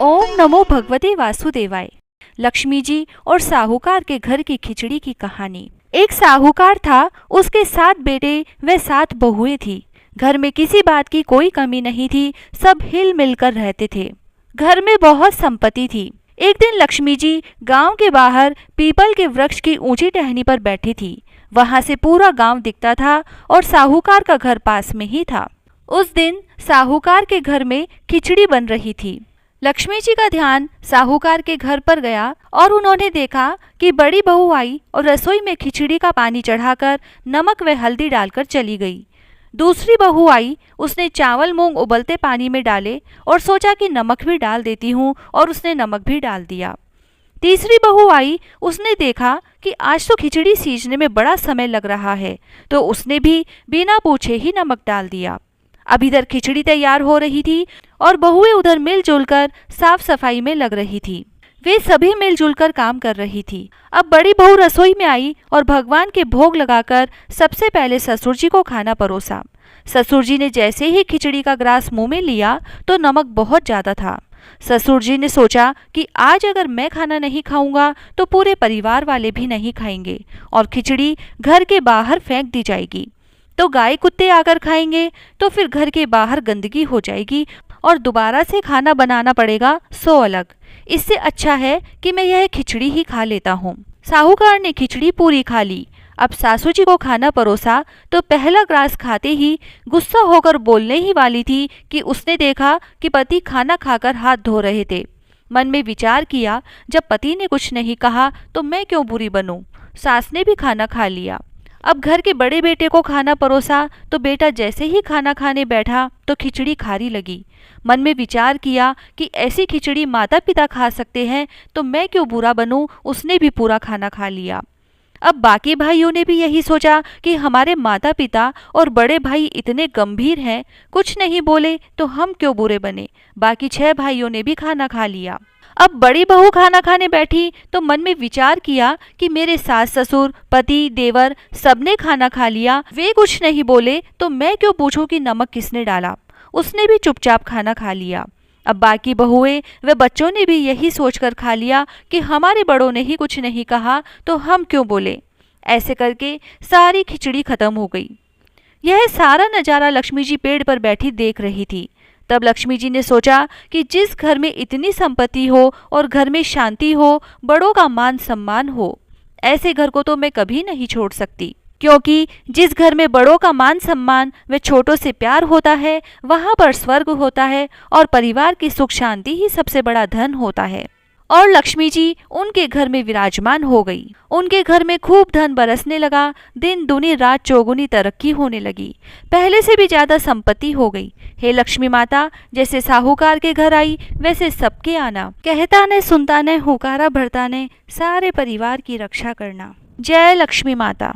ओम नमो भगवते वासुदेवाय। लक्ष्मी जी और साहूकार के घर की खिचड़ी की कहानी। एक साहूकार था, उसके 7 बेटे व 7 बहुएं थी। घर में किसी बात की कोई कमी नहीं थी, सब हिल मिलकर रहते थे। घर में बहुत संपत्ति थी। एक दिन लक्ष्मी जी गांव के बाहर पीपल के वृक्ष की ऊंची टहनी पर बैठी थी। वहां से पूरा गांव दिखता था और साहूकार का घर पास में ही था। उस दिन साहूकार के घर में खिचड़ी बन रही थी। लक्ष्मी जी का ध्यान साहूकार के घर पर गया और उन्होंने देखा कि बड़ी बहू आई और रसोई में खिचड़ी का पानी चढ़ाकर नमक व हल्दी डालकर चली गई। दूसरी बहू आई, उसने चावल मूंग उबलते पानी में डाले और सोचा कि नमक भी डाल देती हूँ, और उसने नमक भी डाल दिया। तीसरी बहू आई, उसने देखा कि आज तो खिचड़ी सीजने में बड़ा समय लग रहा है, तो उसने भी बिना पूछे ही नमक डाल दिया। अब इधर खिचड़ी तैयार हो रही थी और बहुएं उधर मिलजुल कर साफ सफाई में लग रही थी। वे सभी मिलजुल कर काम कर रही थी। अब बड़ी बहू रसोई में आई और भगवान के भोग लगाकर सबसे पहले ससुर जी को खाना परोसा। ससुर जी ने जैसे ही खिचड़ी का ग्रास मुंह में लिया तो नमक बहुत ज्यादा था। ससुर जी ने सोचा कि आज अगर मैं खाना नहीं खाऊंगा तो पूरे परिवार वाले भी नहीं खाएंगे और खिचड़ी घर के बाहर फेंक दी जाएगी, तो गाय कुत्ते आकर खाएंगे तो फिर घर के बाहर गंदगी हो जाएगी और दोबारा से खाना बनाना पड़ेगा 100 अलग। इससे अच्छा है कि मैं यह खिचड़ी ही खा लेता हूँ। साहूकार ने खिचड़ी पूरी खा ली। अब सासू जी को खाना परोसा तो पहला ग्रास खाते ही गुस्सा होकर बोलने ही वाली थी कि उसने देखा कि पति खाना खाकर हाथ धो रहे थे। मन में विचार किया, जब पति ने कुछ नहीं कहा तो मैं क्यों बुरी बनूं। सास ने भी खाना खा लिया। अब घर के बड़े बेटे को खाना परोसा तो बेटा जैसे ही खाना खाने बैठा तो खिचड़ी खारी लगी। मन में विचार किया कि ऐसी खिचड़ी माता पिता खा सकते हैं तो मैं क्यों बुरा बनूं। उसने भी पूरा खाना खा लिया। अब बाकी भाइयों ने भी यही सोचा कि हमारे माता पिता और बड़े भाई इतने गंभीर हैं, कुछ नहीं बोले तो हम क्यों बुरे बने। बाकी 6 भाइयों ने भी खाना खा लिया। अब बड़ी बहू खाना खाने बैठी तो मन में विचार किया कि मेरे सास ससुर पति देवर सबने खाना खा लिया, वे कुछ नहीं बोले तो मैं क्यों पूछूं कि नमक किसने डाला। उसने भी चुपचाप खाना खा लिया। अब बाकी बहुएं व बच्चों ने भी यही सोचकर खा लिया कि हमारे बड़ों ने ही कुछ नहीं कहा तो हम क्यों बोले। ऐसे करके सारी खिचड़ी खत्म हो गई। यह सारा नजारा लक्ष्मी जी पेड़ पर बैठी देख रही थी। तब लक्ष्मी जी ने सोचा कि जिस घर में इतनी संपत्ति हो और घर में शांति हो, बड़ों का मान सम्मान हो, ऐसे घर को तो मैं कभी नहीं छोड़ सकती। क्योंकि जिस घर में बड़ों का मान सम्मान व छोटों से प्यार होता है, वहां पर स्वर्ग होता है और परिवार की सुख शांति ही सबसे बड़ा धन होता है। और लक्ष्मी जी उनके घर में विराजमान हो गई। उनके घर में खूब धन बरसने लगा। दिन दुनी रात चौगुनी तरक्की होने लगी। पहले से भी ज्यादा संपत्ति हो गई। हे लक्ष्मी माता, जैसे साहूकार के घर आई वैसे सबके आना। कहता ने सुनता ने हुकारा भरता ने, सारे परिवार की रक्षा करना। जय लक्ष्मी माता।